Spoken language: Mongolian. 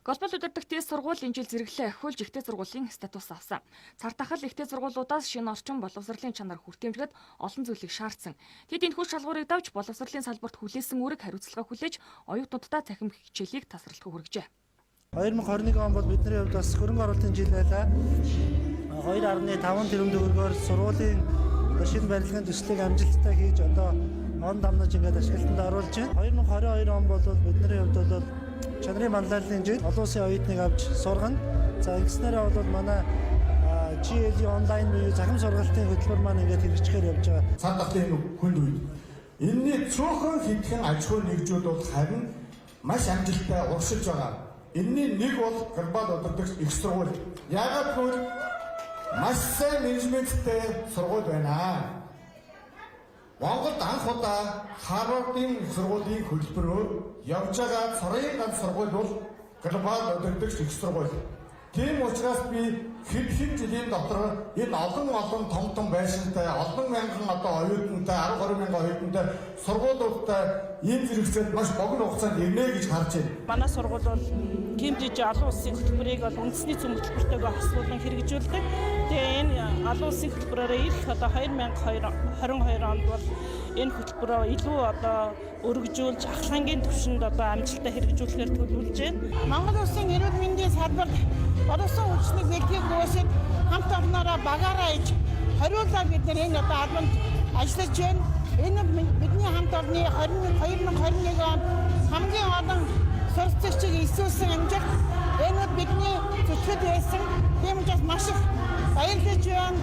Голбол удирдах дэс сургууль энэ жил зэрэглээ хөлж ихтэй сургуулийн статус авсан. Цар тахал ихтэй сургуулиудаас шинэ орчин боловсролын чанар хүртээмжлэхэд олон зүйлийг шаардсан. Тэд энэхүү шалгуурыг давж боловсролын салбарт хүлээсэн үүрэг хариуцлага хүлээж оюутнуудтай цахим хичээлийг тасралтгүй хүргэжээ. 2021 он бол бидний хувьд бас хөрөнгө оруулалтын жил байлаа. 2.5 тэрбум төгрөгөөр сургуулийн шинэ барилгын төслийг амжилттай хийж одоо он дамнаж ингээд ашиглалтанд оруулж байна. 2022 он бол бидний хувьд бол чанарын манлайлалын жил, олон улсын оюутныг авч сургана. За ингэснээрээ бол манай GL онлайн буюу захим сургалтын хөтөлбөр маань ингээд хэрэгжихээр явж байгаа. Цар тахлын хүнд үед энэний цөөхөн хэдхэн аж ахуй нэгжүүд бол харин маш амжилттай урагшилж байгаа. Энэний нэг бол глобал удирдагч их сургууль. Яагаад гэвэл маш сайн менежменттэй сургууль байна. Монголд анх удаа Харвардын их сургуулийн хөтөлбөрөөр явж байгаа цорын ганц сургууль бол глобал удирдагч их сургууль. Тийм учраас би хэд жилийн дотор энэ олон том байшинтай олон мянган одоо оюутантай 10-20 мянган оюутантай сургуулиудтай ийм зэрэгцээд маш богино хугацаанд ирнэ гэж харж байна. Манай сургууль бол Кембриж олон улсын хөтөлбөрийг бол үндэсний зөв хөтөлбөртэйгээ хослуулан хэрэгжүүлдэг. Тэгээ энэ олон улсын хөтөлбөрөөр ил одоо 2022 онд бол энэ хөтөлбөрөө илүү одоо өргөжүүлж ахлагын түвшинд одоо амжилттай хэрэгжүүлэхээр төлөвлөж байна. Монгол улсын эрүүл мэндийн салбарт боловсон хүчний бэлтгэх үүсэд хамт олноороо багаараа иж хориулаад бид энэ одоо албанд ажиллаж байна. Энэ бидний хамт олонны 2021 он хамгийн олон суралцагчийг эсүүлсэн амжилт. Энэ бидний зүтгэд байсан. Тийм учраас маш их баярлаж байна.